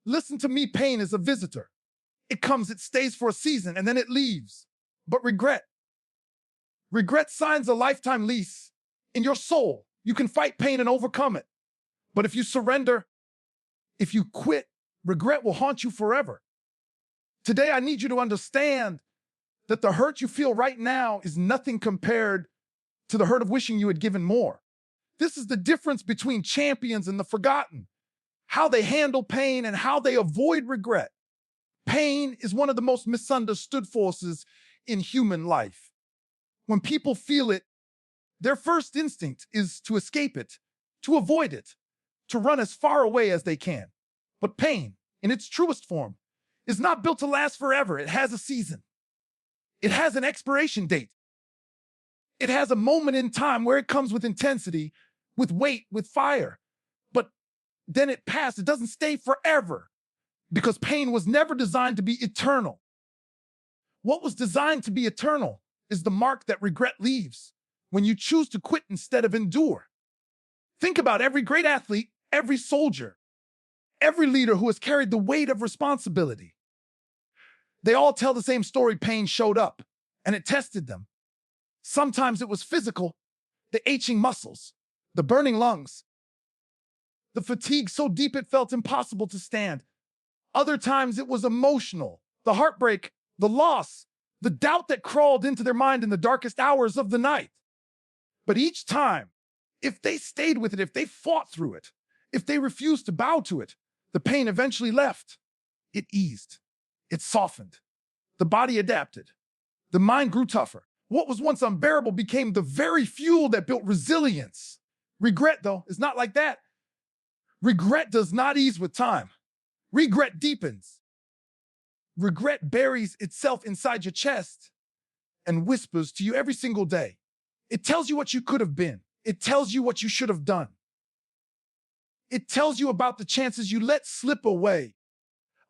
Listen to me, pain is a visitor. It comes, it stays for a season, and then it leaves. But regret signs a lifetime lease in your soul. You can fight pain and overcome it. But if you surrender, if you quit, regret will haunt you forever. Today, I need you to understand that the hurt you feel right now is nothing compared to the hurt of wishing you had given more. This is the difference between champions and the forgotten, how they handle pain and how they avoid regret. Pain is one of the most misunderstood forces in human life. When people feel it, their first instinct is to escape it, to avoid it, to run as far away as they can. But pain, in its truest form, is not built to last forever. It has a season. It has an expiration date. It has a moment in time where it comes with intensity, with weight, with fire. But then it passes. It doesn't stay forever because pain was never designed to be eternal. What was designed to be eternal is the mark that regret leaves when you choose to quit instead of endure. Think about every great athlete, every soldier, every leader who has carried the weight of responsibility. They all tell the same story. Pain showed up and it tested them. Sometimes it was physical, the aching muscles, the burning lungs, the fatigue so deep it felt impossible to stand. Other times it was emotional, the heartbreak, the loss, the doubt that crawled into their mind in the darkest hours of the night. But each time, if they stayed with it, if they fought through it, if they refused to bow to it, the pain eventually left. It eased. It softened. The body adapted. The mind grew tougher. What was once unbearable became the very fuel that built resilience. Regret, though, is not like that. Regret does not ease with time. Regret deepens. Regret buries itself inside your chest and whispers to you every single day. It tells you what you could have been. It tells you what you should have done. It tells you about the chances you let slip away,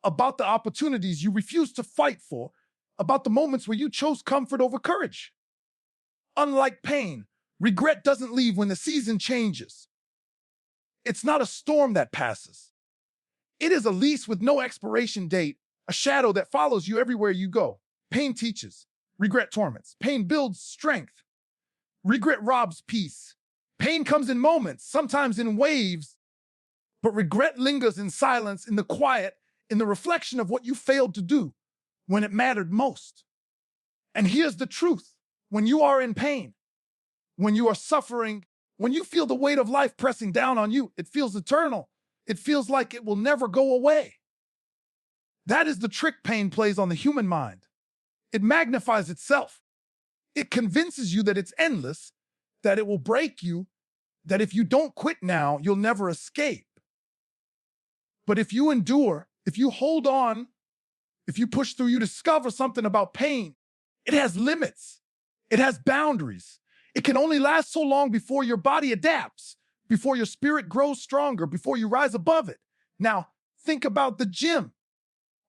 about the opportunities you refused to fight for, about the moments where you chose comfort over courage. Unlike pain, regret doesn't leave when the season changes. It's not a storm that passes. It is a lease with no expiration date, a shadow that follows you everywhere you go. Pain teaches. Regret torments. Pain builds strength. Regret robs peace. Pain comes in moments, sometimes in waves, but regret lingers in silence, in the quiet, in the reflection of what you failed to do when it mattered most. And here's the truth. When you are in pain, when you are suffering, when you feel the weight of life pressing down on you, it feels eternal. It feels like it will never go away. That is the trick pain plays on the human mind. It magnifies itself. It convinces you that it's endless, that it will break you, that if you don't quit now, you'll never escape. But if you endure, if you hold on, if you push through, you discover something about pain. It has limits. It has boundaries. It can only last so long before your body adapts, before your spirit grows stronger, before you rise above it. Now, think about the gym.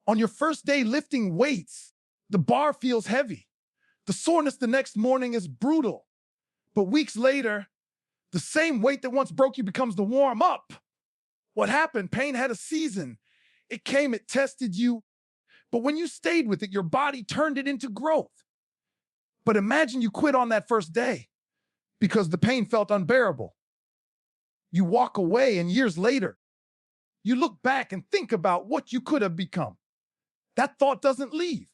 On your first day lifting weights, the bar feels heavy. The soreness the next morning is brutal. But weeks later, the same weight that once broke you becomes the warm-up. What happened? Pain had a season. It came, it tested you. But when you stayed with it, your body turned it into growth. But imagine you quit on that first day because the pain felt unbearable. You walk away, and years later, you look back and think about what you could have become. That thought doesn't leave.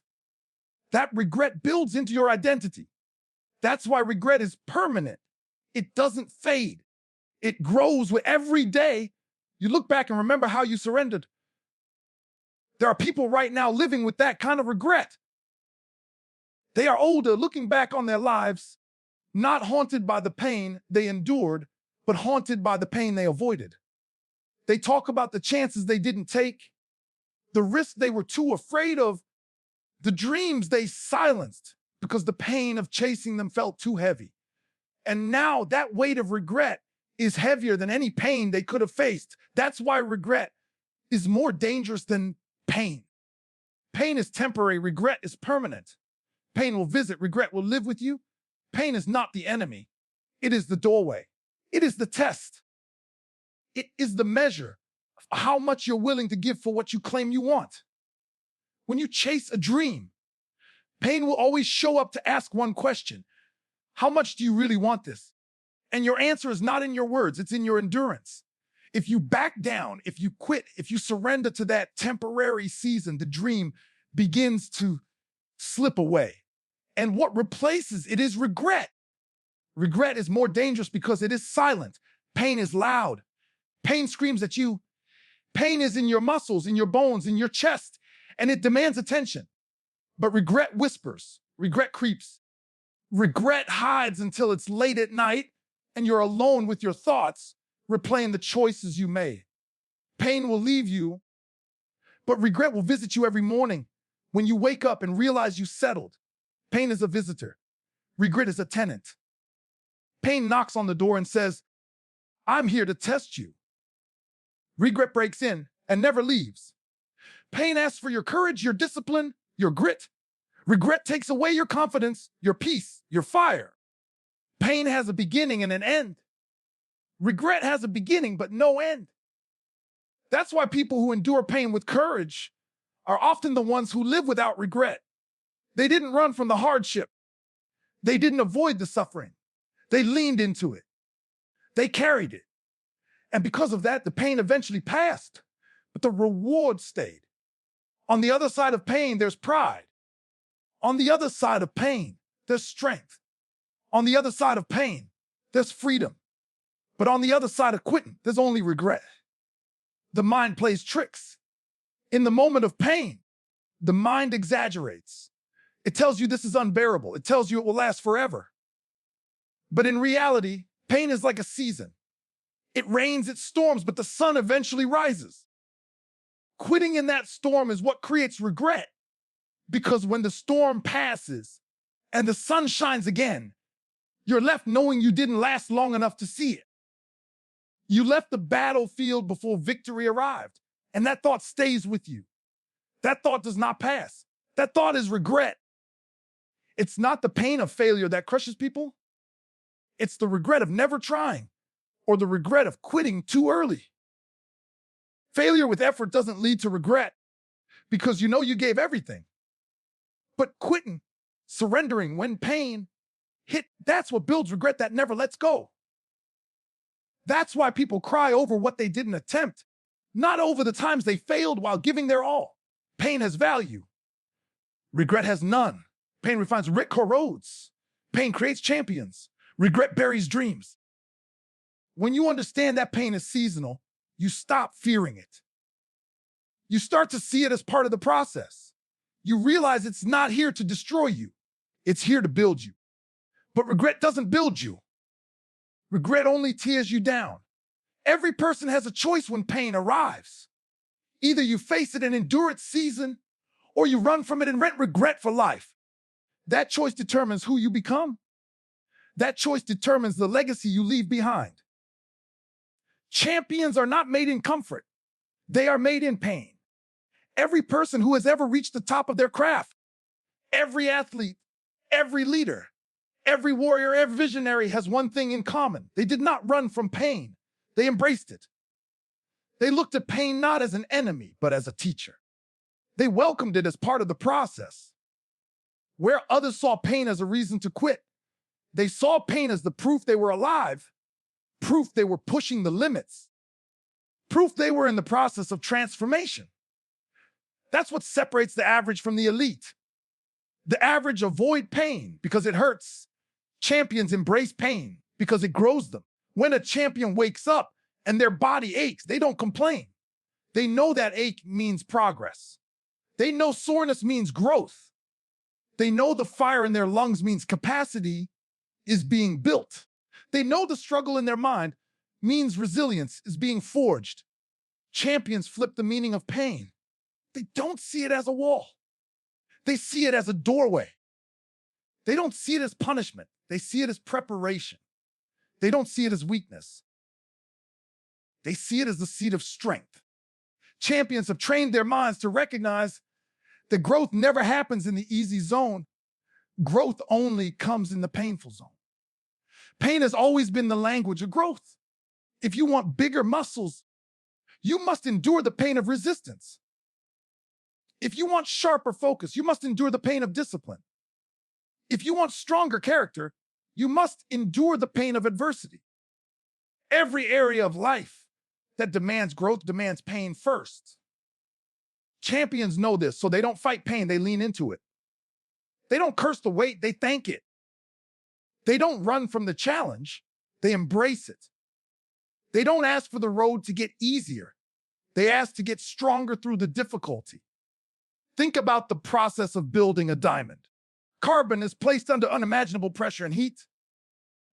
That regret builds into your identity. That's why regret is permanent. It doesn't fade. It grows with every day. You look back and remember how you surrendered. There are people right now living with that kind of regret. They are older, looking back on their lives, not haunted by the pain they endured, but haunted by the pain they avoided. They talk about the chances they didn't take, the risks they were too afraid of, the dreams they silenced because the pain of chasing them felt too heavy. And now that weight of regret is heavier than any pain they could have faced. That's why regret is more dangerous than pain. Pain is temporary, regret is permanent. Pain will visit, regret will live with you. Pain is not the enemy. It is the doorway. It is the test. It is the measure of how much you're willing to give for what you claim you want. When you chase a dream, pain will always show up to ask one question: how much do you really want this? And your answer is not in your words, it's in your endurance. If you back down, if you quit, if you surrender to that temporary season, the dream begins to slip away. And what replaces it is regret. Regret is more dangerous because it is silent. Pain is loud. Pain screams at you. Pain is in your muscles, in your bones, in your chest, and it demands attention. But regret whispers, regret creeps. Regret hides until it's late at night and you're alone with your thoughts, replaying the choices you made. Pain will leave you, but regret will visit you every morning when you wake up and realize you settled. Pain is a visitor. Regret is a tenant. Pain knocks on the door and says, I'm here to test you. Regret breaks in and never leaves. Pain asks for your courage, your discipline, your grit. Regret takes away your confidence, your peace, your fire. Pain has a beginning and an end. Regret has a beginning but no end. That's why people who endure pain with courage are often the ones who live without regret. They didn't run from the hardship. They didn't avoid the suffering. They leaned into it. They carried it. And because of that, the pain eventually passed, but the reward stayed. On the other side of pain, there's pride. On the other side of pain, there's strength. On the other side of pain, there's freedom. But on the other side of quitting, there's only regret. The mind plays tricks. In the moment of pain, the mind exaggerates. It tells you this is unbearable. It tells you it will last forever. But in reality, pain is like a season. It rains, it storms, but the sun eventually rises. Quitting in that storm is what creates regret. Because when the storm passes and the sun shines again, you're left knowing you didn't last long enough to see it. You left the battlefield before victory arrived, and that thought stays with you. That thought does not pass. That thought is regret. It's not the pain of failure that crushes people. It's the regret of never trying or the regret of quitting too early. Failure with effort doesn't lead to regret because you know you gave everything. But quitting, surrendering when pain hit, that's what builds regret that never lets go. That's why people cry over what they didn't attempt, not over the times they failed while giving their all. Pain has value. Regret has none. Pain refines, regret corrodes. Pain creates champions. Regret buries dreams. When you understand that pain is seasonal, you stop fearing it. You start to see it as part of the process. You realize it's not here to destroy you. It's here to build you. But regret doesn't build you. Regret only tears you down. Every person has a choice when pain arrives. Either you face it and endure its season, or you run from it and rent regret for life. That choice determines who you become. That choice determines the legacy you leave behind. Champions are not made in comfort. They are made in pain. Every person who has ever reached the top of their craft, every athlete, every leader, every warrior, every visionary has one thing in common. They did not run from pain. They embraced it. They looked at pain not as an enemy, but as a teacher. They welcomed it as part of the process. Where others saw pain as a reason to quit, they saw pain as the proof they were alive, proof they were pushing the limits, proof they were in the process of transformation. That's what separates the average from the elite. The average avoid pain because it hurts. Champions embrace pain because it grows them. When a champion wakes up and their body aches, they don't complain. They know that ache means progress. They know soreness means growth. They know the fire in their lungs means capacity is being built. They know the struggle in their mind means resilience is being forged. Champions flip the meaning of pain. They don't see it as a wall. They see it as a doorway. They don't see it as punishment. They see it as preparation. They don't see it as weakness. They see it as the seed of strength. Champions have trained their minds to recognize that growth never happens in the easy zone. Growth only comes in the painful zone. Pain has always been the language of growth. If you want bigger muscles, you must endure the pain of resistance. If you want sharper focus, you must endure the pain of discipline. If you want stronger character, you must endure the pain of adversity. Every area of life that demands growth demands pain first. Champions know this, so they don't fight pain, they lean into it. They don't curse the weight, they thank it. They don't run from the challenge, they embrace it. They don't ask for the road to get easier. They ask to get stronger through the difficulty. Think about the process of building a diamond. Carbon is placed under unimaginable pressure and heat.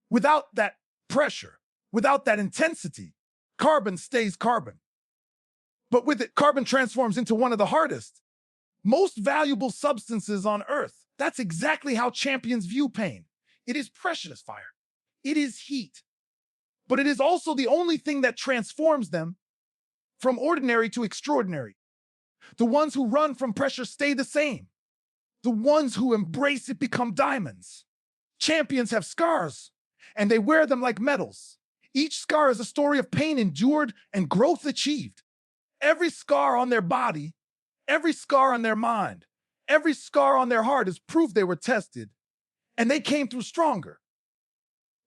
Without that pressure, without that intensity, carbon stays carbon. But with it, carbon transforms into one of the hardest, most valuable substances on Earth. That's exactly how champions view pain. It is precious as fire. It is heat. But it is also the only thing that transforms them from ordinary to extraordinary. The ones who run from pressure stay the same. The ones who embrace it become diamonds. Champions have scars, and they wear them like medals. Each scar is a story of pain endured and growth achieved. Every scar on their body, every scar on their mind, every scar on their heart is proof they were tested, and they came through stronger.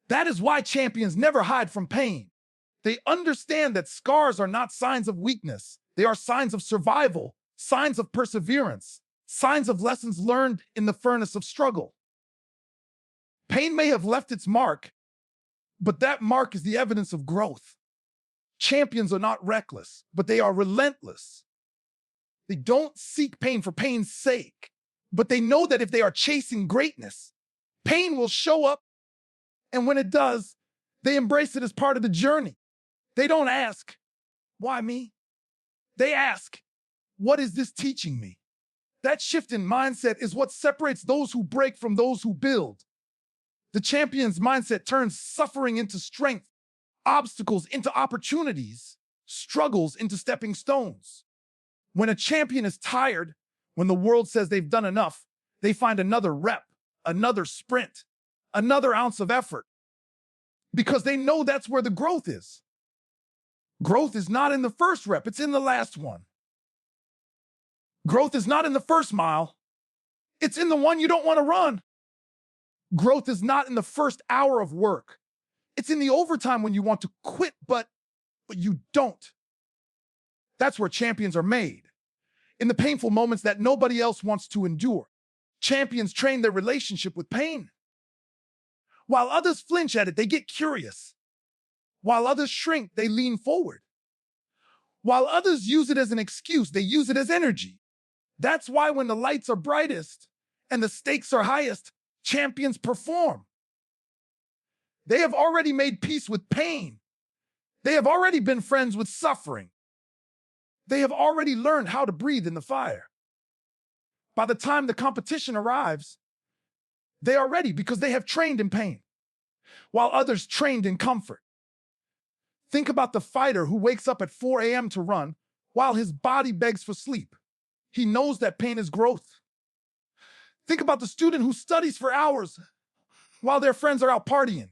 That is why champions never hide from pain. They understand that scars are not signs of weakness. They are signs of survival, signs of perseverance, signs of lessons learned in the furnace of struggle. Pain may have left its mark, but that mark is the evidence of growth. Champions are not reckless, but they are relentless. They don't seek pain for pain's sake, but they know that if they are chasing greatness, pain will show up, and when it does, they embrace it as part of the journey. They don't ask, why me? They ask, what is this teaching me? That shift in mindset is what separates those who break from those who build. The champion's mindset turns suffering into strength, obstacles into opportunities, struggles into stepping stones. When a champion is tired, when the world says they've done enough, they find another rep, another sprint, another ounce of effort, because they know that's where the growth is. Growth is not in the first rep, it's in the last one. Growth is not in the first mile, it's in the one you don't want to run. Growth is not in the first hour of work. It's in the overtime when you want to quit, but you don't. That's where champions are made. In the painful moments that nobody else wants to endure. Champions train their relationship with pain. While others flinch at it, they get curious. While others shrink, they lean forward. While others use it as an excuse, they use it as energy. That's why when the lights are brightest and the stakes are highest, champions perform. They have already made peace with pain. They have already been friends with suffering. They have already learned how to breathe in the fire. By the time the competition arrives, they are ready because they have trained in pain, while others trained in comfort. Think about the fighter who wakes up at 4 a.m. to run while his body begs for sleep. He knows that pain is growth. Think about the student who studies for hours while their friends are out partying.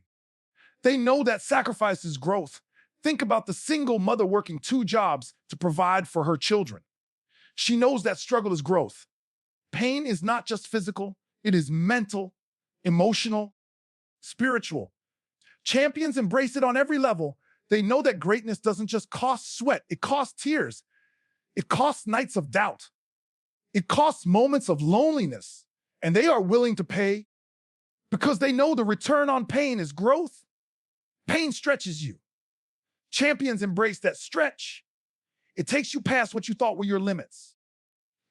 They know that sacrifice is growth. Think about the single mother working 2 jobs to provide for her children. She knows that struggle is growth. Pain is not just physical, it is mental, emotional, spiritual. Champions embrace it on every level. They know that greatness doesn't just cost sweat, it costs tears. It costs nights of doubt. It costs moments of loneliness. And they are willing to pay because they know the return on pain is growth. Pain stretches you. Champions embrace that stretch. It takes you past what you thought were your limits.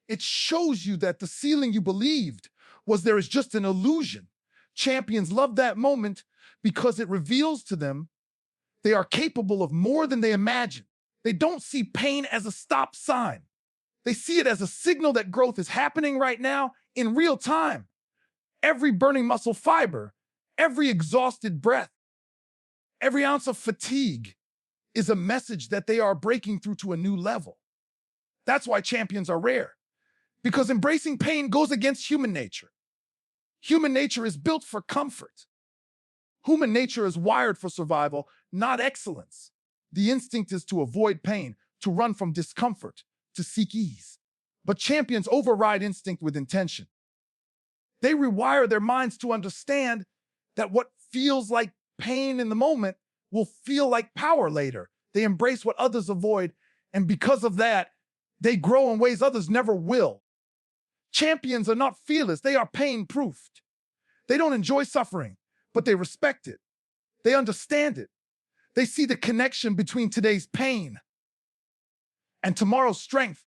It shows you that the ceiling you believed was there is just an illusion. Champions love that moment because it reveals to them they are capable of more than they imagine. They don't see pain as a stop sign. They see it as a signal that growth is happening right now in real time. Every burning muscle fiber, every exhausted breath, every ounce of fatigue is a message that they are breaking through to a new level. That's why champions are rare, because embracing pain goes against human nature. Human nature is built for comfort. Human nature is wired for survival, not excellence. The instinct is to avoid pain, to run from discomfort, to seek ease. But champions override instinct with intention. They rewire their minds to understand that what feels like pain in the moment will feel like power later. They embrace what others avoid, and because of that, they grow in ways others never will. Champions are not fearless, they are pain-proofed. They don't enjoy suffering, but they respect it. They understand it. They see the connection between today's pain and tomorrow's strength.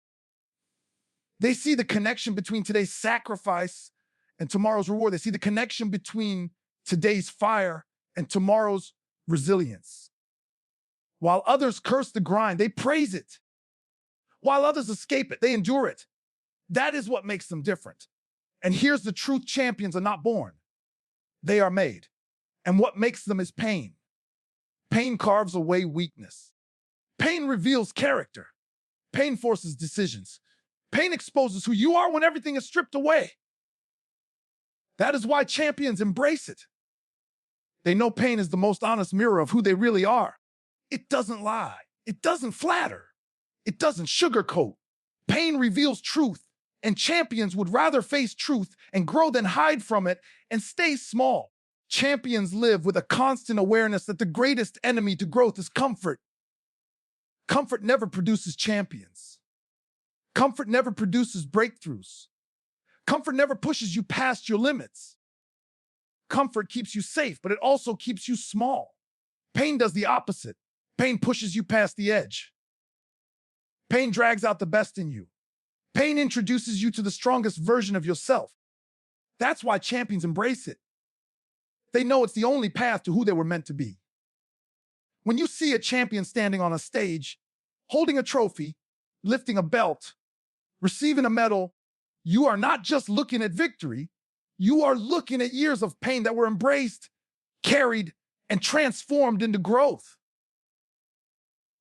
They see the connection between today's sacrifice and tomorrow's reward. They see the connection between today's fire and tomorrow's resilience. While others curse the grind, they praise it. While others escape it, they endure it. That is what makes them different. And here's the truth: champions are not born. They are made. And what makes them is pain. Pain carves away weakness. Pain reveals character. Pain forces decisions. Pain exposes who you are when everything is stripped away. That is why champions embrace it. They know pain is the most honest mirror of who they really are. It doesn't lie. It doesn't flatter. It doesn't sugarcoat. Pain reveals truth, and champions would rather face truth and grow than hide from it and stay small. Champions live with a constant awareness that the greatest enemy to growth is comfort. Comfort never produces champions. Comfort never produces breakthroughs. Comfort never pushes you past your limits. Comfort keeps you safe, but it also keeps you small. Pain does the opposite. Pain pushes you past the edge. Pain drags out the best in you. Pain introduces you to the strongest version of yourself. That's why champions embrace it. They know it's the only path to who they were meant to be. When you see a champion standing on a stage, holding a trophy, lifting a belt, receiving a medal, you are not just looking at victory, you are looking at years of pain that were embraced, carried, and transformed into growth.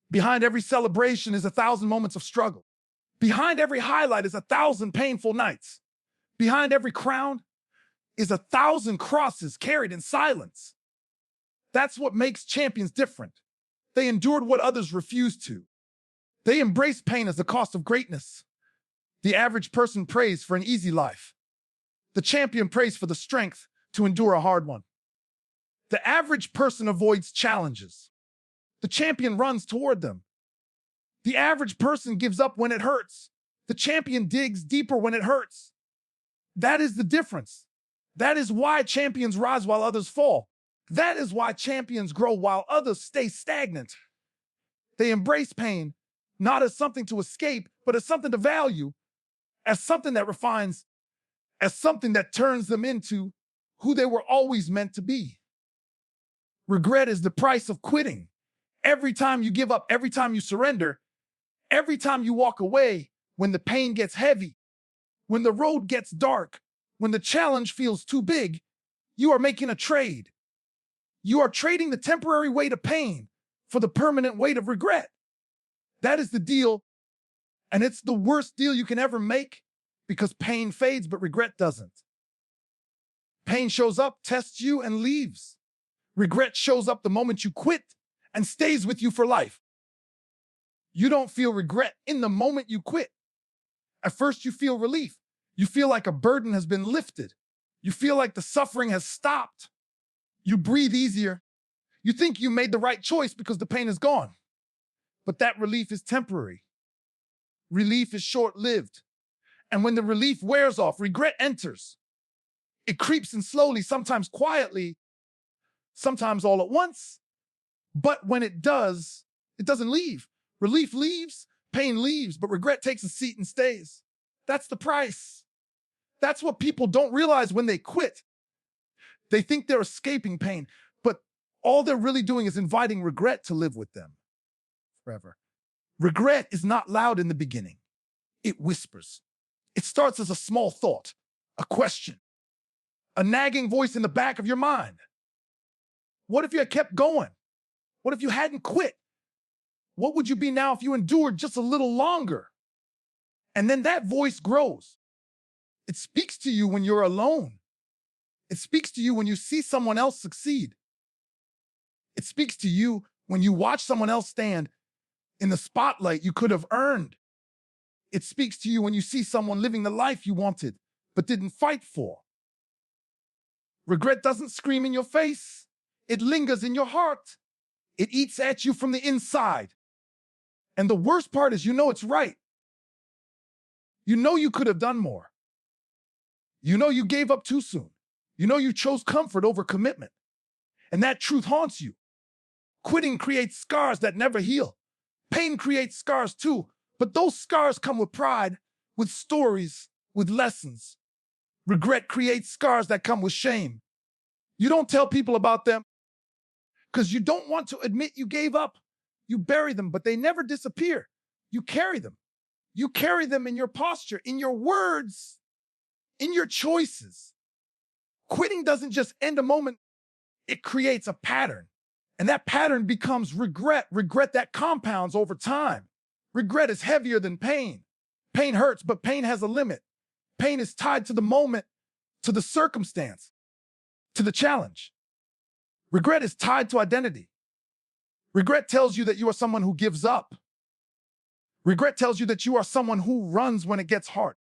Behind every celebration is 1,000 moments of struggle. Behind every highlight is 1,000 painful nights. Behind every crown is 1,000 crosses carried in silence. That's what makes champions different. They endured what others refused to. They embrace pain as the cost of greatness. The average person prays for an easy life. The champion prays for the strength to endure a hard one. The average person avoids challenges. The champion runs toward them. The average person gives up when it hurts. The champion digs deeper when it hurts. That is the difference. That is why champions rise while others fall. That is why champions grow while others stay stagnant. They embrace pain, not as something to escape, but as something to value, as something that refines, as something that turns them into who they were always meant to be. Regret is the price of quitting. Every time you give up, every time you surrender, every time you walk away, when the pain gets heavy, when the road gets dark, when the challenge feels too big, you are making a trade. You are trading the temporary weight of pain for the permanent weight of regret. That is the deal, and it's the worst deal you can ever make, because pain fades, but regret doesn't. Pain shows up, tests you, and leaves. Regret shows up the moment you quit and stays with you for life. You don't feel regret in the moment you quit. At first, you feel relief. You feel like a burden has been lifted. You feel like the suffering has stopped. You breathe easier. You think you made the right choice because the pain is gone. But that relief is temporary. Relief is short-lived. And when the relief wears off, regret enters. It creeps in slowly, sometimes quietly, sometimes all at once. But when it does, it doesn't leave. Relief leaves, pain leaves, but regret takes a seat and stays. That's the price. That's what people don't realize when they quit. They think they're escaping pain, but all they're really doing is inviting regret to live with them forever. Regret is not loud in the beginning. It whispers. It starts as a small thought, a question, a nagging voice in the back of your mind. What if you had kept going? What if you hadn't quit? What would you be now if you endured just a little longer? And then that voice grows. It speaks to you when you're alone. It speaks to you when you see someone else succeed. It speaks to you when you watch someone else stand in the spotlight you could have earned. It speaks to you when you see someone living the life you wanted but didn't fight for. Regret doesn't scream in your face. It lingers in your heart. It eats at you from the inside. And the worst part is you know it's right. You know you could have done more. You know you gave up too soon. You know you chose comfort over commitment. And that truth haunts you. Quitting creates scars that never heal. Pain creates scars too, but those scars come with pride, with stories, with lessons. Regret creates scars that come with shame. You don't tell people about them because you don't want to admit you gave up. You bury them, but they never disappear. You carry them. You carry them in your posture, in your words, in your choices. Quitting doesn't just end a moment. It creates a pattern. And that pattern becomes regret that compounds over time. Regret is heavier than pain. Pain hurts, but pain has a limit. Pain is tied to the moment, to the circumstance, to the challenge. Regret is tied to identity. Regret tells you that you are someone who gives up. Regret tells you that you are someone who runs when it gets hard.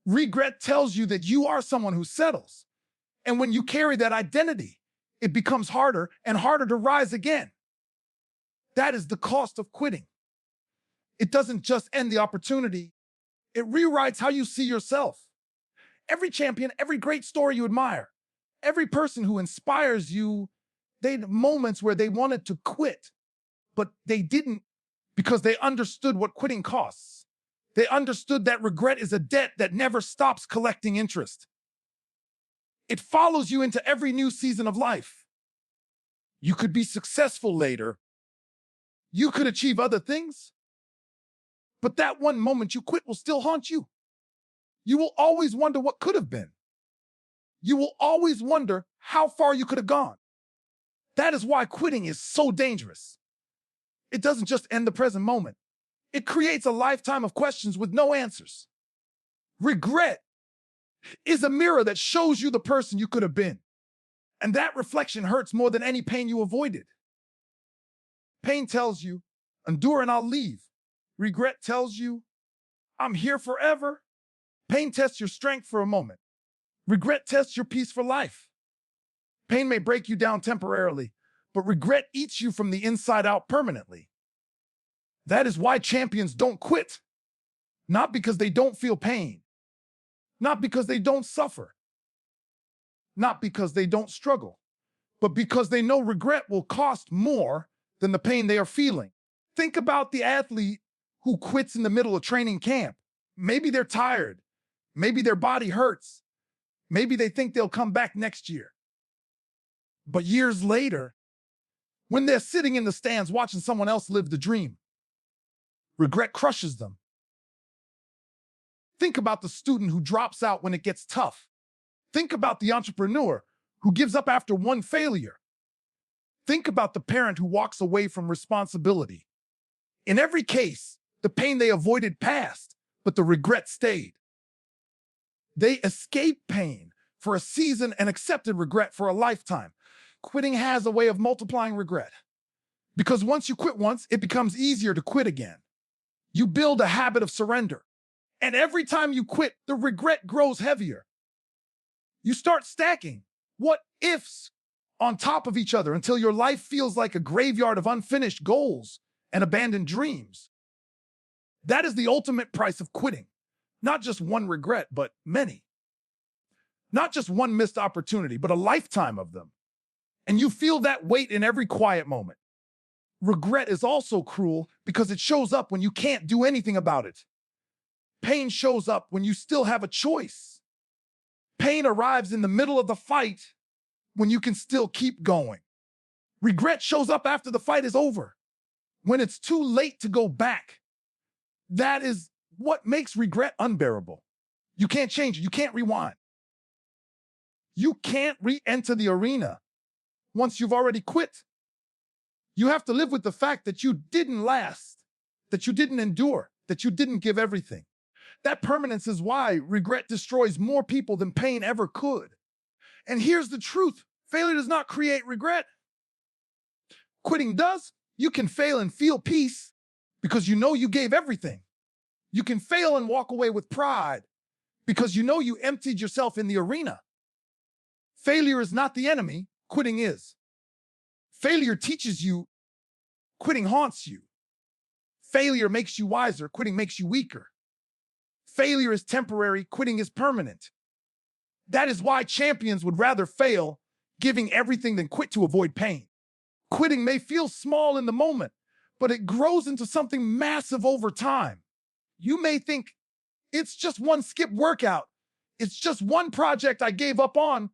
Regret tells you that you are someone who settles. And when you carry that identity, it becomes harder and harder to rise again. That is the cost of quitting. It doesn't just end the opportunity, it rewrites how you see yourself. Every champion, every great story you admire, every person who inspires you, they had moments where they wanted to quit, but they didn't because they understood what quitting costs. They understood that regret is a debt that never stops collecting interest. It follows you into every new season of life. You could be successful later. You could achieve other things. But that one moment you quit will still haunt you. You will always wonder what could have been. You will always wonder how far you could have gone. That is why quitting is so dangerous. It doesn't just end the present moment. It creates a lifetime of questions with no answers. Regret is a mirror that shows you the person you could have been. And that reflection hurts more than any pain you avoided. Pain tells you, endure and I'll leave. Regret tells you, I'm here forever. Pain tests your strength for a moment. Regret tests your peace for life. Pain may break you down temporarily, but regret eats you from the inside out permanently. That is why champions don't quit. Not because they don't feel pain. Not because they don't suffer. Not because they don't struggle, but because they know regret will cost more than the pain they are feeling. Think about the athlete who quits in the middle of training camp. Maybe they're tired. Maybe their body hurts. Maybe they think they'll come back next year. But years later, when they're sitting in the stands watching someone else live the dream, regret crushes them. Think about the student who drops out when it gets tough. Think about the entrepreneur who gives up after one failure. Think about the parent who walks away from responsibility. In every case, the pain they avoided passed, but the regret stayed. They escaped pain for a season and accepted regret for a lifetime. Quitting has a way of multiplying regret. Because once you quit once, it becomes easier to quit again. You build a habit of surrender. And every time you quit, the regret grows heavier. You start stacking what ifs on top of each other until your life feels like a graveyard of unfinished goals and abandoned dreams. That is the ultimate price of quitting. Not just one regret, but many. Not just one missed opportunity, but a lifetime of them. And you feel that weight in every quiet moment. Regret is also cruel because it shows up when you can't do anything about it. Pain shows up when you still have a choice. Pain arrives in the middle of the fight when you can still keep going. Regret shows up after the fight is over, when it's too late to go back. That is what makes regret unbearable. You can't change it. You can't rewind. You can't re-enter the arena once you've already quit. You have to live with the fact that you didn't last, that you didn't endure, that you didn't give everything. That permanence is why regret destroys more people than pain ever could. And here's the truth. Failure does not create regret. Quitting does. You can fail and feel peace, because you know you gave everything. You can fail and walk away with pride because you know you emptied yourself in the arena. Failure is not the enemy, quitting is. Failure teaches you, quitting haunts you. Failure makes you wiser, quitting makes you weaker. Failure is temporary, quitting is permanent. That is why champions would rather fail, giving everything than quit to avoid pain. Quitting may feel small in the moment, but it grows into something massive over time. You may think, it's just one skip workout. It's just one project I gave up on.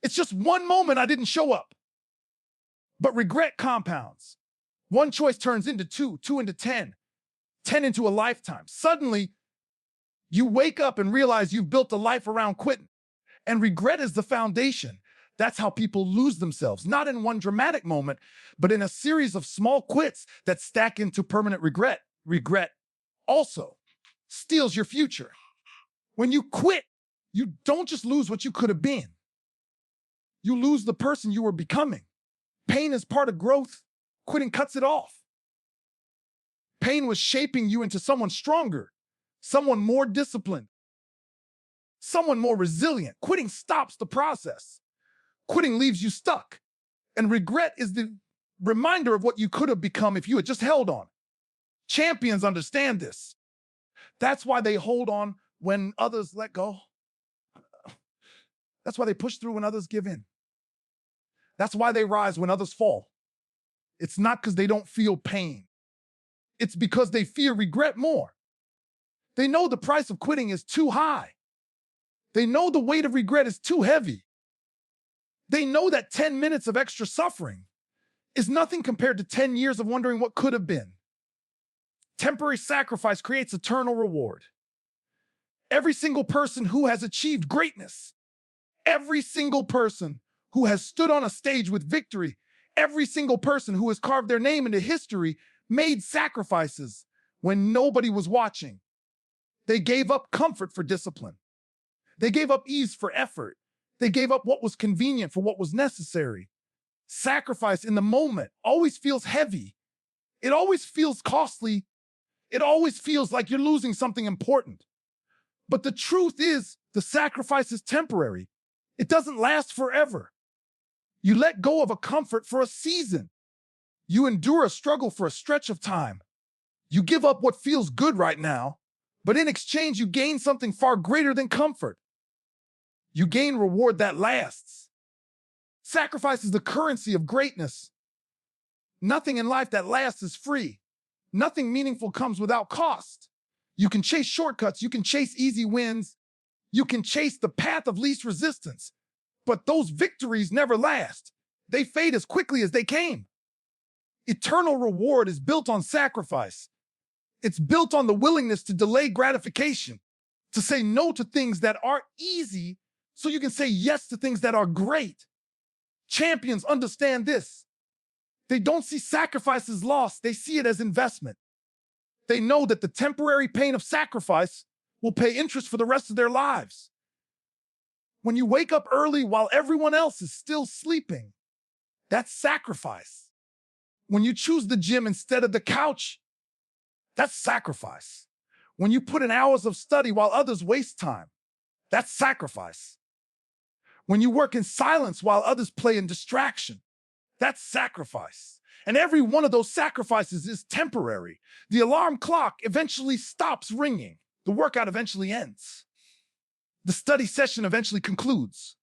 It's just one moment I didn't show up. But regret compounds. One choice turns into two, two into 10, 10 into a lifetime. Suddenly, you wake up and realize you've built a life around quitting. And regret is the foundation. That's how people lose themselves, not in one dramatic moment, but in a series of small quits that stack into permanent regret. Regret also steals your future. When you quit, you don't just lose what you could have been. You lose the person you were becoming. Pain is part of growth. Quitting cuts it off. Pain was shaping you into someone stronger, someone more disciplined, someone more resilient. Quitting stops the process. Quitting leaves you stuck. And regret is the reminder of what you could have become if you had just held on. Champions understand this. That's why they hold on when others let go. That's why they push through when others give in. That's why they rise when others fall. It's not because they don't feel pain. It's because they fear regret more. They know the price of quitting is too high. They know the weight of regret is too heavy. They know that 10 minutes of extra suffering is nothing compared to 10 years of wondering what could have been. Temporary sacrifice creates eternal reward. Every single person who has achieved greatness, every single person who has stood on a stage with victory, every single person who has carved their name into history made sacrifices when nobody was watching. They gave up comfort for discipline. They gave up ease for effort. They gave up what was convenient for what was necessary. Sacrifice in the moment always feels heavy. It always feels costly. It always feels like you're losing something important. But the truth is, the sacrifice is temporary. It doesn't last forever. You let go of a comfort for a season. You endure a struggle for a stretch of time. You give up what feels good right now, but in exchange, you gain something far greater than comfort. You gain reward that lasts. Sacrifice is the currency of greatness. Nothing in life that lasts is free. Nothing meaningful comes without cost. You can chase shortcuts. You can chase easy wins. You can chase the path of least resistance. But those victories never last. They fade as quickly as they came. Eternal reward is built on sacrifice. It's built on the willingness to delay gratification, to say no to things that aren't easy so you can say yes to things that are great. Champions understand this. They don't see sacrifice as loss. They see it as investment. They know that the temporary pain of sacrifice will pay interest for the rest of their lives. When you wake up early while everyone else is still sleeping, that's sacrifice. When you choose the gym instead of the couch, that's sacrifice. When you put in hours of study while others waste time, that's sacrifice. When you work in silence while others play in distraction, that's sacrifice. And every one of those sacrifices is temporary. The alarm clock eventually stops ringing. The workout eventually ends. The study session eventually concludes.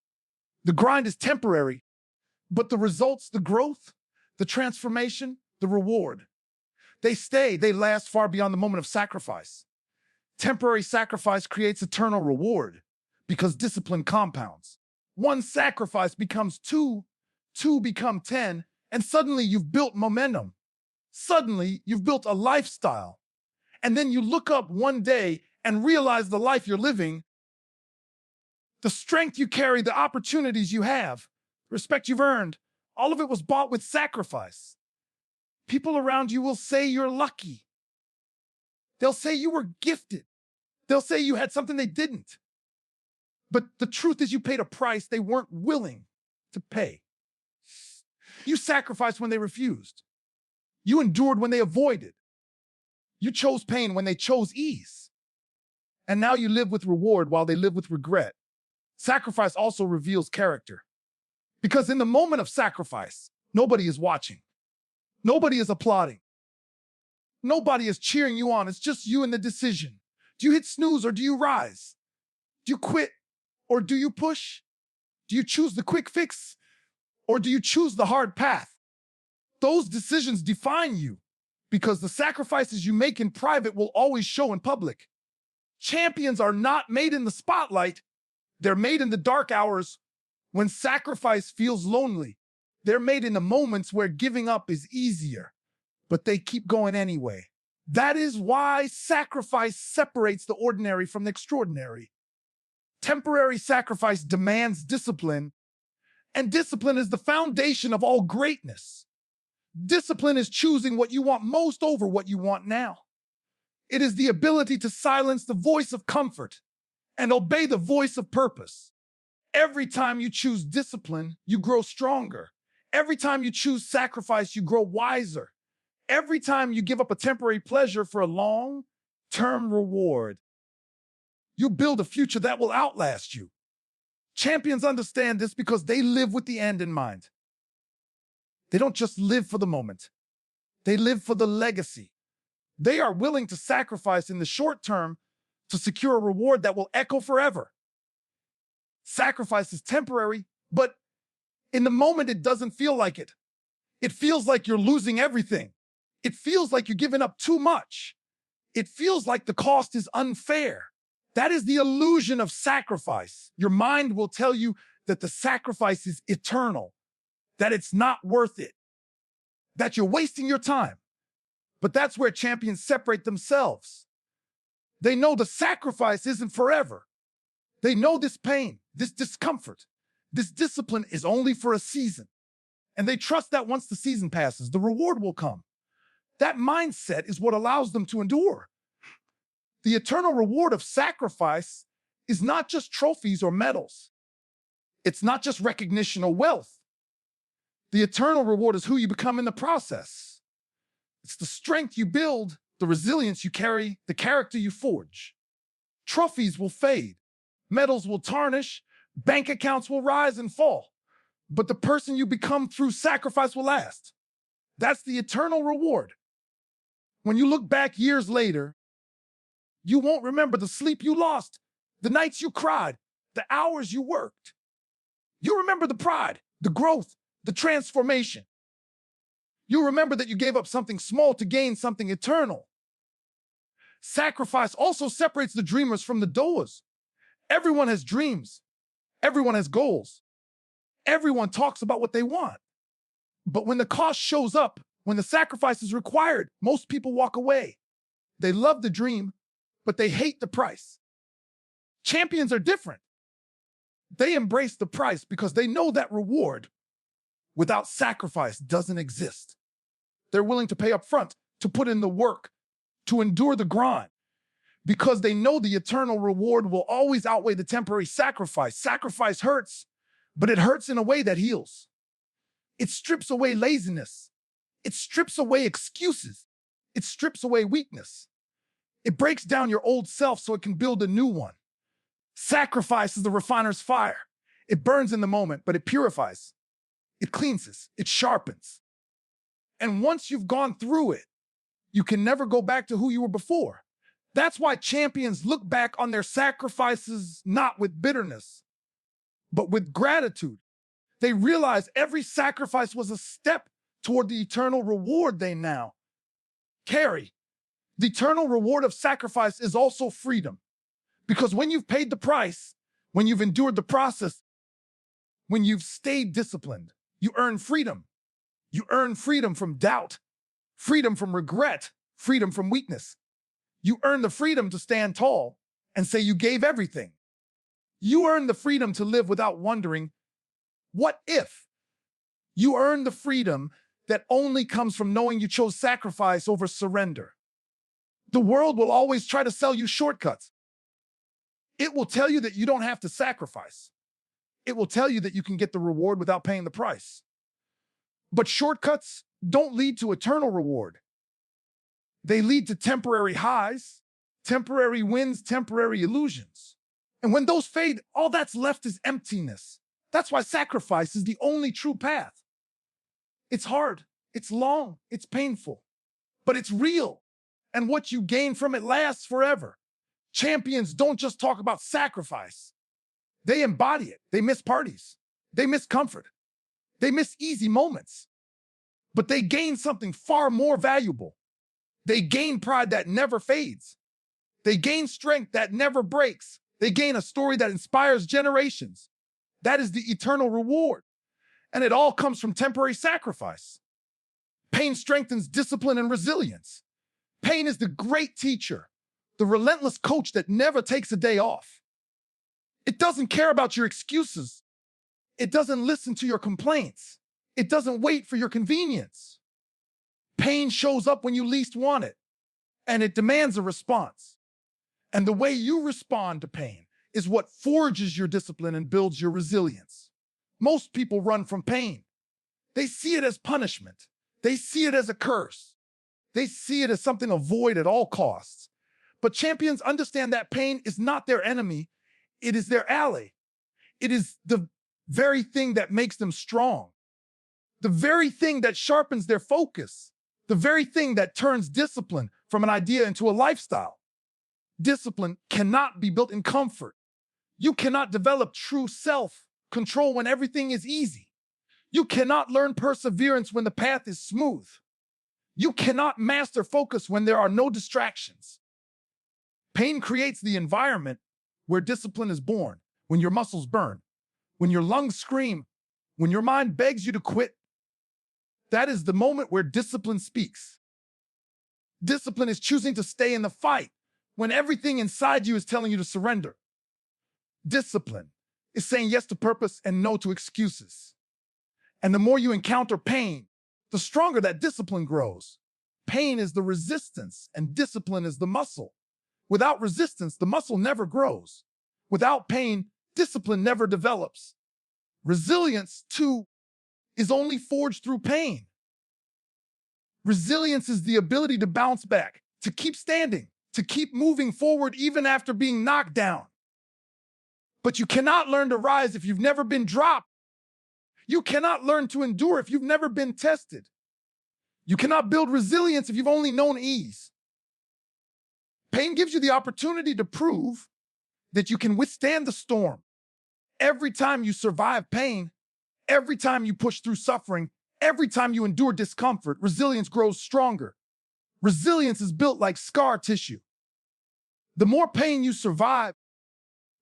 The grind is temporary, but the results, the growth, the transformation, the reward, they stay, they last far beyond the moment of sacrifice. Temporary sacrifice creates eternal reward because discipline compounds. One sacrifice becomes two, two become 10, and suddenly you've built momentum. Suddenly you've built a lifestyle. And then you look up one day and realize the life you're living, the strength you carry, the opportunities you have, the respect you've earned, all of it was bought with sacrifice. People around you will say you're lucky. They'll say you were gifted. They'll say you had something they didn't. But the truth is you paid a price they weren't willing to pay. You sacrificed when they refused. You endured when they avoided. You chose pain when they chose ease. And now you live with reward while they live with regret. Sacrifice also reveals character. Because in the moment of sacrifice, nobody is watching. Nobody is applauding. Nobody is cheering you on. It's just you and the decision. Do you hit snooze or do you rise? Do you quit or do you push? Do you choose the quick fix or do you choose the hard path? Those decisions define you because the sacrifices you make in private will always show in public. Champions are not made in the spotlight. They're made in the dark hours when sacrifice feels lonely. They're made in the moments where giving up is easier, but they keep going anyway. That is why sacrifice separates the ordinary from the extraordinary. Temporary sacrifice demands discipline, and discipline is the foundation of all greatness. Discipline is choosing what you want most over what you want now. It is the ability to silence the voice of comfort and obey the voice of purpose. Every time you choose discipline, you grow stronger. Every time you choose sacrifice, you grow wiser. Every time you give up a temporary pleasure for a long-term reward, you build a future that will outlast you. Champions understand this because they live with the end in mind. They don't just live for the moment. They live for the legacy. They are willing to sacrifice in the short term to secure a reward that will echo forever. Sacrifice is temporary, but in the moment, it doesn't feel like it. It feels like you're losing everything. It feels like you're giving up too much. It feels like the cost is unfair. That is the illusion of sacrifice. Your mind will tell you that the sacrifice is eternal, that it's not worth it, that you're wasting your time. But that's where champions separate themselves. They know the sacrifice isn't forever. They know this pain, this discomfort, this discipline is only for a season. And they trust that once the season passes, the reward will come. That mindset is what allows them to endure. The eternal reward of sacrifice is not just trophies or medals. It's not just recognition or wealth. The eternal reward is who you become in the process. It's the strength you build, the resilience you carry, the character you forge. Trophies will fade. Medals will tarnish. Bank accounts will rise and fall. But the person you become through sacrifice will last. That's the eternal reward. When you look back years later, you won't remember the sleep you lost, the nights you cried, the hours you worked. You remember the pride, the growth, the transformation. You remember that you gave up something small to gain something eternal. Sacrifice also separates the dreamers from the doers. Everyone has dreams. Everyone has goals. Everyone talks about what they want. But when the cost shows up, when the sacrifice is required, most people walk away. They love the dream, but they hate the price. Champions are different. They embrace the price because they know that reward without sacrifice doesn't exist. They're willing to pay up front, to put in the work, to endure the grind, because they know the eternal reward will always outweigh the temporary sacrifice. Sacrifice hurts, but it hurts in a way that heals. It strips away laziness. It strips away excuses. It strips away weakness. It breaks down your old self so it can build a new one. Sacrifice is the refiner's fire. It burns in the moment, but it purifies. It cleanses. It sharpens. And once you've gone through it, you can never go back to who you were before. That's why champions look back on their sacrifices not with bitterness, but with gratitude. They realize every sacrifice was a step toward the eternal reward they now carry. The eternal reward of sacrifice is also freedom. Because when you've paid the price, when you've endured the process, when you've stayed disciplined, you earn freedom. You earn freedom from doubt, freedom from regret, freedom from weakness. You earn the freedom to stand tall and say you gave everything. You earn the freedom to live without wondering, what if? You earn the freedom that only comes from knowing you chose sacrifice over surrender. The world will always try to sell you shortcuts. It will tell you that you don't have to sacrifice. It will tell you that you can get the reward without paying the price. But shortcuts don't lead to eternal reward. They lead to temporary highs, temporary wins, temporary illusions. And when those fade, all that's left is emptiness. That's why sacrifice is the only true path. It's hard, it's long, it's painful, but it's real. And what you gain from it lasts forever. Champions don't just talk about sacrifice. They embody it. They miss parties. They miss comfort. They miss easy moments. But they gain something far more valuable. They gain pride that never fades. They gain strength that never breaks. They gain a story that inspires generations. That is the eternal reward. And it all comes from temporary sacrifice. Pain strengthens discipline and resilience. Pain is the great teacher, the relentless coach that never takes a day off. It doesn't care about your excuses. It doesn't listen to your complaints. It doesn't wait for your convenience. Pain shows up when you least want it, and it demands a response. And the way you respond to pain is what forges your discipline and builds your resilience. Most people run from pain. They see it as punishment. They see it as a curse. They see it as something to avoid at all costs. But champions understand that pain is not their enemy. It is their ally. It is the very thing that makes them strong. The very thing that sharpens their focus. The very thing that turns discipline from an idea into a lifestyle. Discipline cannot be built in comfort. You cannot develop true self-control when everything is easy. You cannot learn perseverance when the path is smooth. You cannot master focus when there are no distractions. Pain creates the environment where discipline is born, when your muscles burn, when your lungs scream, when your mind begs you to quit. That is the moment where discipline speaks. Discipline is choosing to stay in the fight when everything inside you is telling you to surrender. Discipline is saying yes to purpose and no to excuses. And the more you encounter pain, the stronger that discipline grows. Pain is the resistance and discipline is the muscle. Without resistance, the muscle never grows. Without pain, discipline never develops. Resilience, too, is only forged through pain. Resilience is the ability to bounce back, to keep standing, to keep moving forward even after being knocked down. But you cannot learn to rise if you've never been dropped. You cannot learn to endure if you've never been tested. You cannot build resilience if you've only known ease. Pain gives you the opportunity to prove that you can withstand the storm. Every time you survive pain, every time you push through suffering, every time you endure discomfort, resilience grows stronger. Resilience is built like scar tissue. The more pain you survive,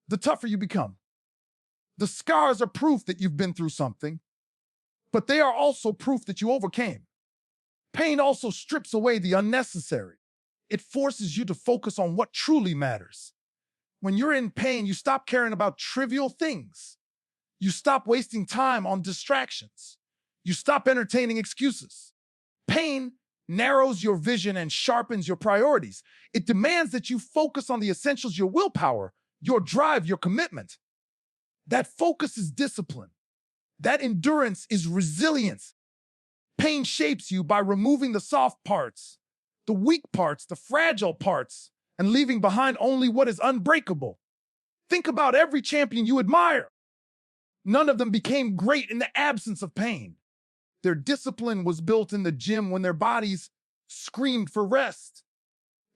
the tougher you become. The scars are proof that you've been through something, but they are also proof that you overcame. Pain also strips away the unnecessary. It forces you to focus on what truly matters. When you're in pain, you stop caring about trivial things. You stop wasting time on distractions. You stop entertaining excuses. Pain narrows your vision and sharpens your priorities. It demands that you focus on the essentials, your willpower, your drive, your commitment. That focus is discipline. That endurance is resilience. Pain shapes you by removing the soft parts, the weak parts, the fragile parts, and leaving behind only what is unbreakable. Think about every champion you admire. None of them became great in the absence of pain. Their discipline was built in the gym when their bodies screamed for rest.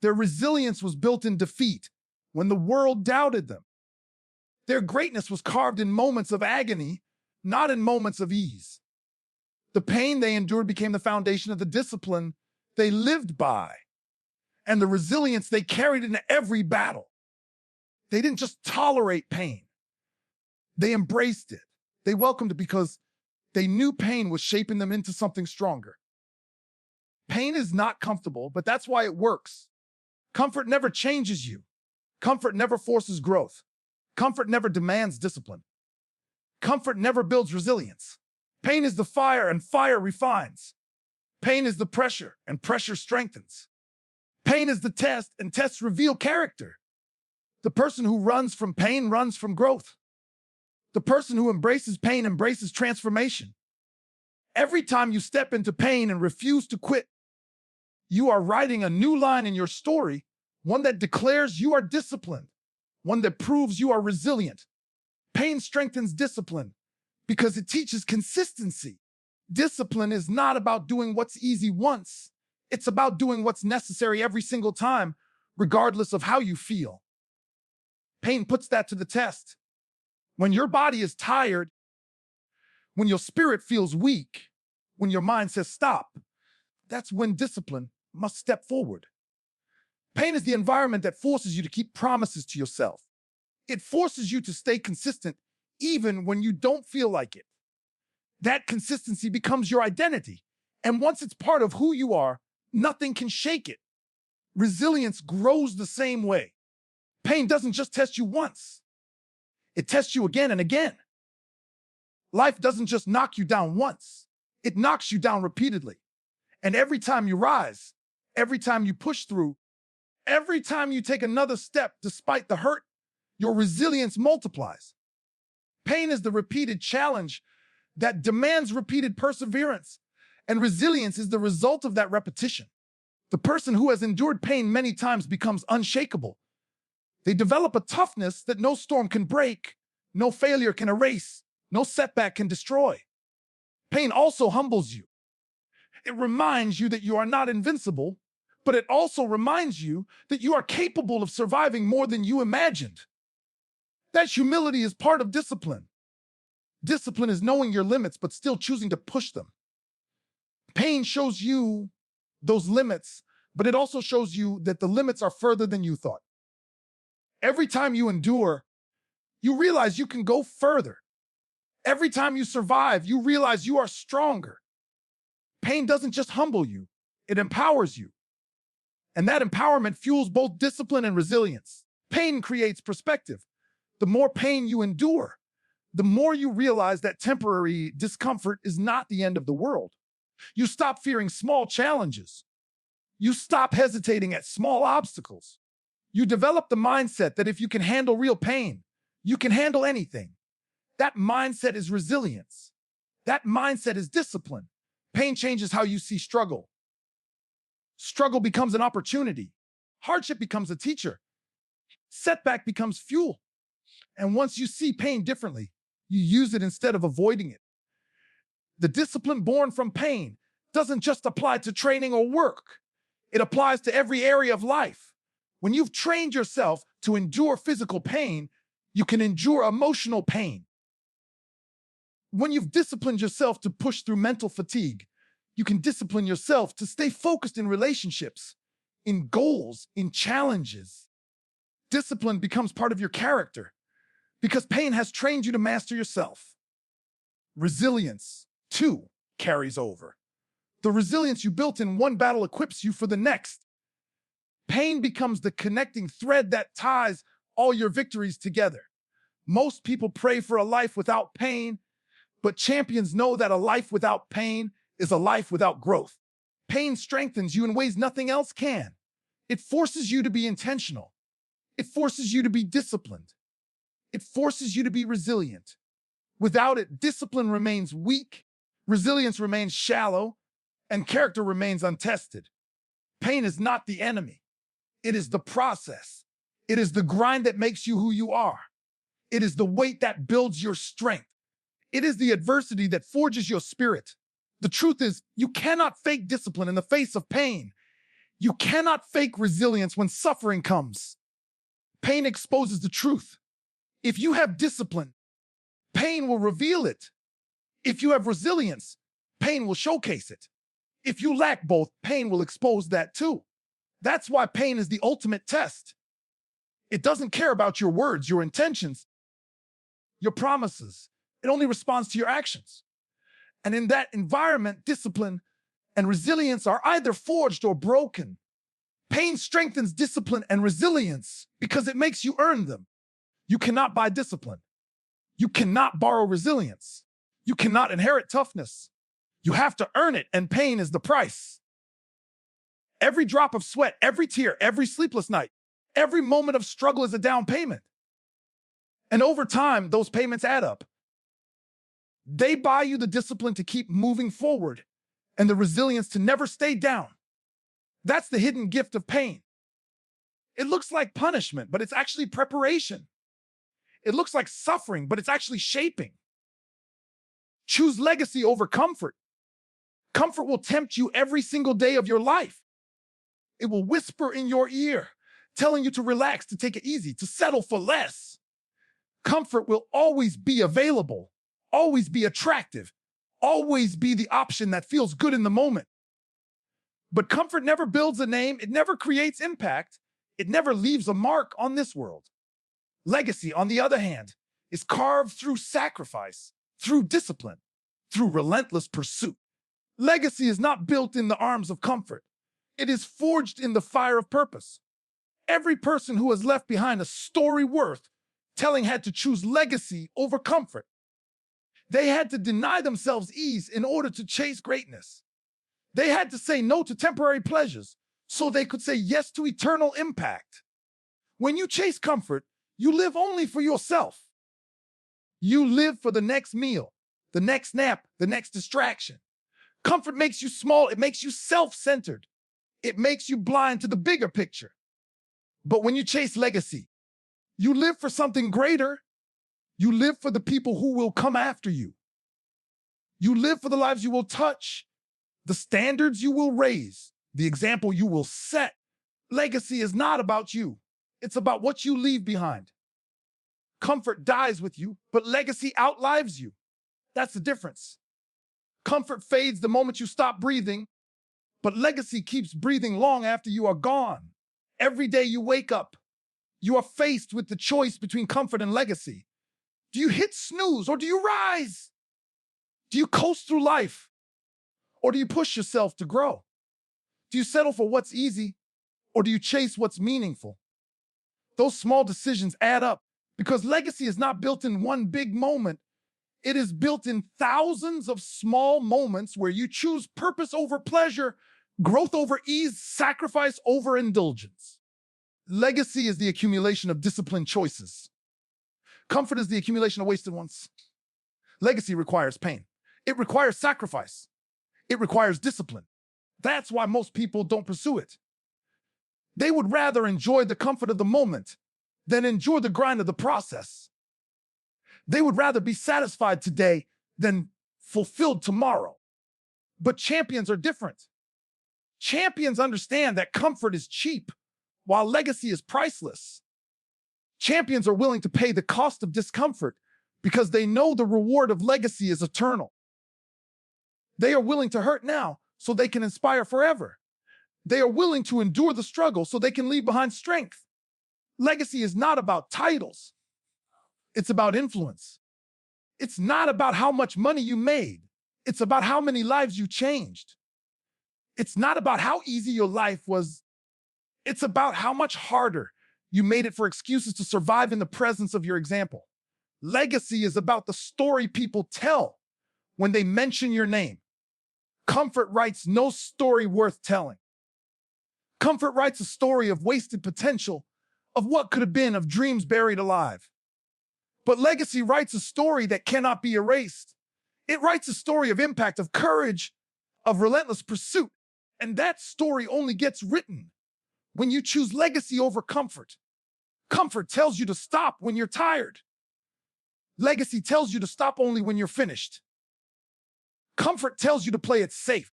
Their resilience was built in defeat when the world doubted them. Their greatness was carved in moments of agony, not in moments of ease. The pain they endured became the foundation of the discipline they lived by and the resilience they carried into every battle. They didn't just tolerate pain. They embraced it. They welcomed it because they knew pain was shaping them into something stronger. Pain is not comfortable, but that's why it works. Comfort never changes you. Comfort never forces growth. Comfort never demands discipline. Comfort never builds resilience. Pain is the fire, and fire refines. Pain is the pressure, and pressure strengthens. Pain is the test, and tests reveal character. The person who runs from pain runs from growth. The person who embraces pain embraces transformation. Every time you step into pain and refuse to quit, You are writing a new line in your story, one that declares you are disciplined, one that proves you are resilient. Pain strengthens discipline because it teaches consistency. Discipline is not about doing what's easy once. It's about doing what's necessary every single time, regardless of how you feel. Pain puts that to the test. When your body is tired, when your spirit feels weak, when your mind says stop, that's when discipline must step forward. Pain is the environment that forces you to keep promises to yourself. It forces you to stay consistent even when you don't feel like it. That consistency becomes your identity. And once it's part of who you are, nothing can shake it. Resilience grows the same way. Pain doesn't just test you once. It tests you again and again. Life doesn't just knock you down once. It knocks you down repeatedly. And every time you rise, every time you push through, every time you take another step despite the hurt, your resilience multiplies. Pain is the repeated challenge that demands repeated perseverance, and resilience is the result of that repetition. The person who has endured pain many times becomes unshakable. They develop a toughness that no storm can break, no failure can erase, no setback can destroy. Pain also humbles you. It reminds you that you are not invincible, but it also reminds you that you are capable of surviving more than you imagined. That humility is part of discipline. Discipline is knowing your limits, but still choosing to push them. Pain shows you those limits, but it also shows you that the limits are further than you thought. Every time you endure, you realize you can go further. Every time you survive, you realize you are stronger. Pain doesn't just humble you, it empowers you. And that empowerment fuels both discipline and resilience. Pain creates perspective. The more pain you endure, the more you realize that temporary discomfort is not the end of the world. You stop fearing small challenges. You stop hesitating at small obstacles. You develop the mindset that if you can handle real pain, you can handle anything. That mindset is resilience. That mindset is discipline. Pain changes how you see struggle. Struggle becomes an opportunity. Hardship becomes a teacher. Setback becomes fuel. And once you see pain differently, you use it instead of avoiding it. The discipline born from pain doesn't just apply to training or work. It applies to every area of life. When you've trained yourself to endure physical pain, you can endure emotional pain. When you've disciplined yourself to push through mental fatigue, you can discipline yourself to stay focused in relationships, in goals, in challenges. Discipline becomes part of your character because pain has trained you to master yourself. Resilience, too, carries over. The resilience you built in one battle equips you for the next. Pain becomes the connecting thread that ties all your victories together. Most people pray for a life without pain, but champions know that a life without pain is a life without growth. Pain strengthens you in ways nothing else can. It forces you to be intentional. It forces you to be disciplined. It forces you to be resilient. Without it, discipline remains weak, resilience remains shallow, and character remains untested. Pain is not the enemy. It is the process. It is the grind that makes you who you are. It is the weight that builds your strength. It is the adversity that forges your spirit. The truth is, you cannot fake discipline in the face of pain. You cannot fake resilience when suffering comes. Pain exposes the truth. If you have discipline, pain will reveal it. If you have resilience, pain will showcase it. If you lack both, pain will expose that too. That's why pain is the ultimate test. It doesn't care about your words, your intentions, your promises. It only responds to your actions. And in that environment, discipline and resilience are either forged or broken. Pain strengthens discipline and resilience because it makes you earn them. You cannot buy discipline. You cannot borrow resilience. You cannot inherit toughness. You have to earn it, and pain is the price. Every drop of sweat, every tear, every sleepless night, every moment of struggle is a down payment. And over time, those payments add up. They buy you the discipline to keep moving forward and the resilience to never stay down. That's the hidden gift of pain. It looks like punishment, but it's actually preparation. It looks like suffering, but it's actually shaping. Choose legacy over comfort. Comfort will tempt you every single day of your life. It will whisper in your ear, telling you to relax, to take it easy, to settle for less. Comfort will always be available, always be attractive, always be the option that feels good in the moment. But comfort never builds a name, it never creates impact, it never leaves a mark on this world. Legacy, on the other hand, is carved through sacrifice, through discipline, through relentless pursuit. Legacy is not built in the arms of comfort. It is forged in the fire of purpose. Every person who has left behind a story worth telling had to choose legacy over comfort. They had to deny themselves ease in order to chase greatness. They had to say no to temporary pleasures so they could say yes to eternal impact. When you chase comfort, you live only for yourself. You live for the next meal, the next nap, the next distraction. Comfort makes you small, it makes you self-centered. It makes you blind to the bigger picture. But when you chase legacy, you live for something greater. You live for the people who will come after you. You live for the lives you will touch, the standards you will raise, the example you will set. Legacy is not about you. It's about what you leave behind. Comfort dies with you, but legacy outlives you. That's the difference. Comfort fades the moment you stop breathing, but legacy keeps breathing long after you are gone. Every day you wake up, you are faced with the choice between comfort and legacy. Do you hit snooze or do you rise? Do you coast through life or do you push yourself to grow? Do you settle for what's easy or do you chase what's meaningful? Those small decisions add up because legacy is not built in one big moment. It is built in thousands of small moments where you choose purpose over pleasure, growth over ease, sacrifice over indulgence. Legacy is the accumulation of disciplined choices. Comfort is the accumulation of wasted ones. Legacy requires pain. It requires sacrifice. It requires discipline. That's why most people don't pursue it. They would rather enjoy the comfort of the moment than endure the grind of the process. They would rather be satisfied today than fulfilled tomorrow. But champions are different. Champions understand that comfort is cheap, while legacy is priceless. Champions are willing to pay the cost of discomfort because they know the reward of legacy is eternal. They are willing to hurt now so they can inspire forever. They are willing to endure the struggle so they can leave behind strength. Legacy is not about titles. It's about influence. It's not about how much money you made. It's about how many lives you changed. It's not about how easy your life was. It's about how much harder you made it for excuses to survive in the presence of your example. Legacy is about the story people tell when they mention your name. Comfort writes no story worth telling. Comfort writes a story of wasted potential, of what could have been, of dreams buried alive. But legacy writes a story that cannot be erased. It writes a story of impact, of courage, of relentless pursuit. And that story only gets written when you choose legacy over comfort. Comfort tells you to stop when you're tired. Legacy tells you to stop only when you're finished. Comfort tells you to play it safe.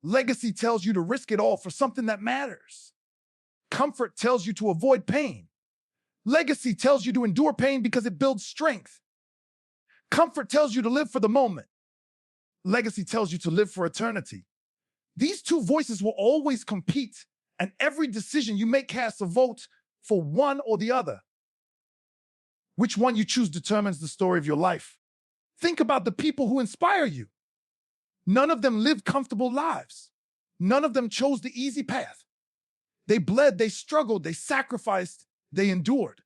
Legacy tells you to risk it all for something that matters. Comfort tells you to avoid pain. Legacy tells you to endure pain because it builds strength. Comfort tells you to live for the moment. Legacy tells you to live for eternity. These two voices will always compete, and every decision you make casts a vote for one or the other. Which one you choose determines the story of your life. Think about the people who inspire you. None of them lived comfortable lives. None of them chose the easy path. They bled, they struggled, they sacrificed, they endured.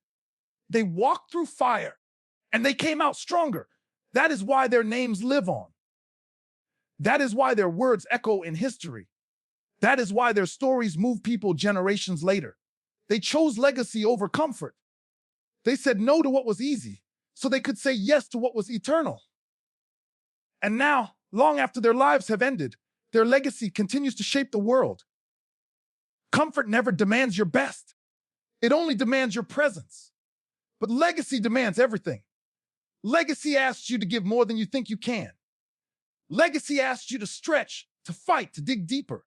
They walked through fire, and they came out stronger. That is why their names live on. That is why their words echo in history. That is why their stories move people generations later. They chose legacy over comfort. They said no to what was easy, so they could say yes to what was eternal. And now, long after their lives have ended, their legacy continues to shape the world. Comfort never demands your best. It only demands your presence. But legacy demands everything. Legacy asks you to give more than you think you can. Legacy asks you to stretch, to fight, to dig deeper.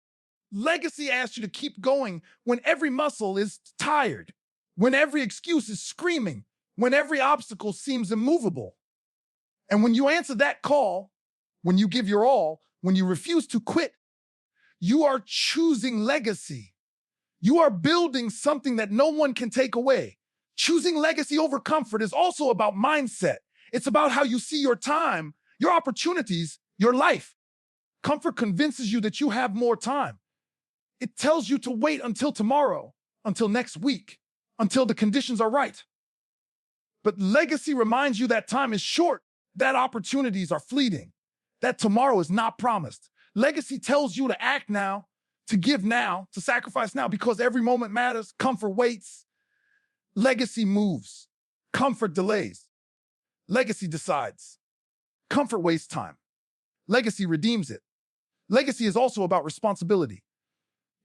Legacy asks you to keep going when every muscle is tired, when every excuse is screaming, when every obstacle seems immovable. And when you answer that call, when you give your all, when you refuse to quit, you are choosing legacy. You are building something that no one can take away. Choosing legacy over comfort is also about mindset. It's about how you see your time, your opportunities, your life. Comfort convinces you that you have more time. It tells you to wait until tomorrow, until next week, until the conditions are right. But legacy reminds you that time is short, that opportunities are fleeting, that tomorrow is not promised. Legacy tells you to act now, to give now, to sacrifice now, because every moment matters. Comfort waits. Legacy moves. Comfort delays. Legacy decides. Comfort wastes time. Legacy redeems it. Legacy is also about responsibility.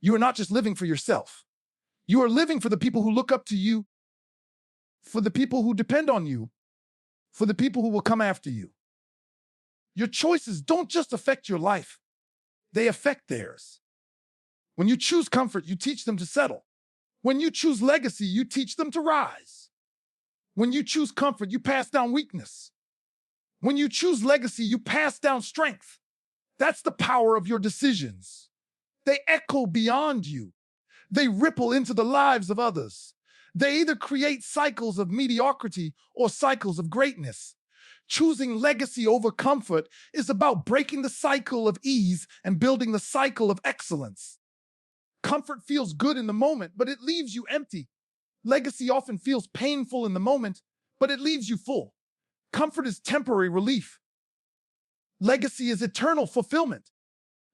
You are not just living for yourself. You are living for the people who look up to you, for the people who depend on you, for the people who will come after you. Your choices don't just affect your life, they affect theirs. When you choose comfort, you teach them to settle. When you choose legacy, you teach them to rise. When you choose comfort, you pass down weakness. When you choose legacy, you pass down strength. That's the power of your decisions. They echo beyond you. They ripple into the lives of others. They either create cycles of mediocrity or cycles of greatness. Choosing legacy over comfort is about breaking the cycle of ease and building the cycle of excellence. Comfort feels good in the moment, but it leaves you empty. Legacy often feels painful in the moment, but it leaves you full. Comfort is temporary relief. Legacy is eternal fulfillment.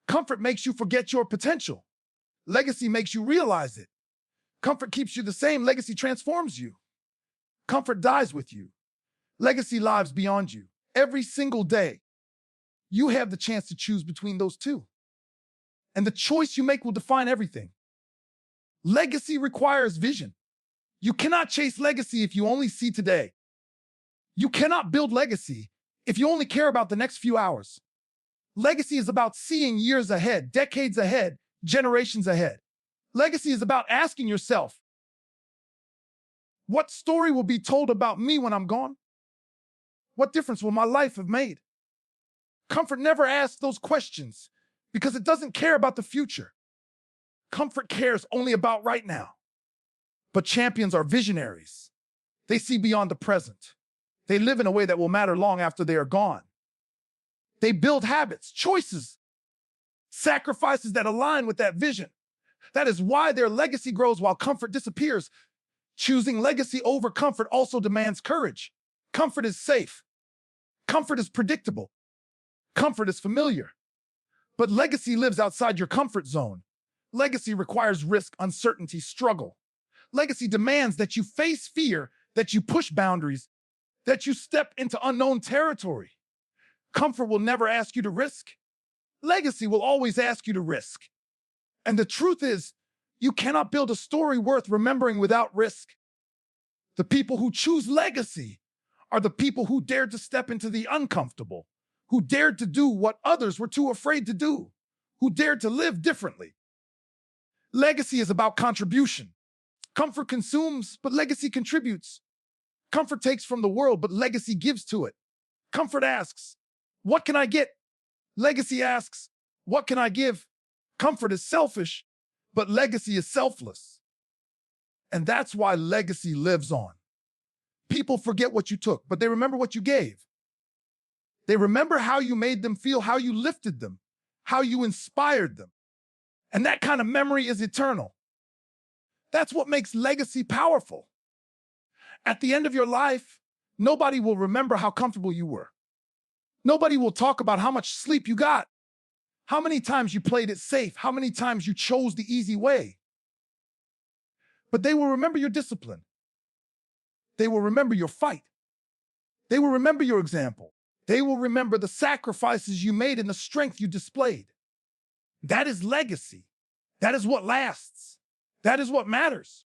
Comfort makes you forget your potential. Legacy makes you realize it. Comfort keeps you the same. Legacy transforms you. Comfort dies with you. Legacy lives beyond you. Every single day, you have the chance to choose between those two. And the choice you make will define everything. Legacy requires vision. You cannot chase legacy if you only see today. You cannot build legacy if you only care about the next few hours. Legacy is about seeing years ahead, decades ahead, generations ahead. Legacy is about asking yourself, what story will be told about me when I'm gone? What difference will my life have made? Comfort never asks those questions because it doesn't care about the future. Comfort cares only about right now. But champions are visionaries. They see beyond the present. They live in a way that will matter long after they are gone. They build habits, choices, sacrifices that align with that vision. That is why their legacy grows while comfort disappears. Choosing legacy over comfort also demands courage. Comfort is safe. Comfort is predictable. Comfort is familiar. But legacy lives outside your comfort zone. Legacy requires risk, uncertainty, struggle. Legacy demands that you face fear, that you push boundaries, that you step into unknown territory. Comfort will never ask you to risk. Legacy will always ask you to risk. And the truth is, you cannot build a story worth remembering without risk. The people who choose legacy are the people who dared to step into the uncomfortable, who dared to do what others were too afraid to do, who dared to live differently. Legacy is about contribution. Comfort consumes, but legacy contributes. Comfort takes from the world, but legacy gives to it. Comfort asks, what can I get? Legacy asks, what can I give? Comfort is selfish, but legacy is selfless. And that's why legacy lives on. People forget what you took, but they remember what you gave. They remember how you made them feel, how you lifted them, how you inspired them. And that kind of memory is eternal. That's what makes legacy powerful. At the end of your life, nobody will remember how comfortable you were. Nobody will talk about how much sleep you got, how many times you played it safe, how many times you chose the easy way. But they will remember your discipline. They will remember your fight. They will remember your example. They will remember the sacrifices you made and the strength you displayed. That is legacy. That is what lasts. That is what matters.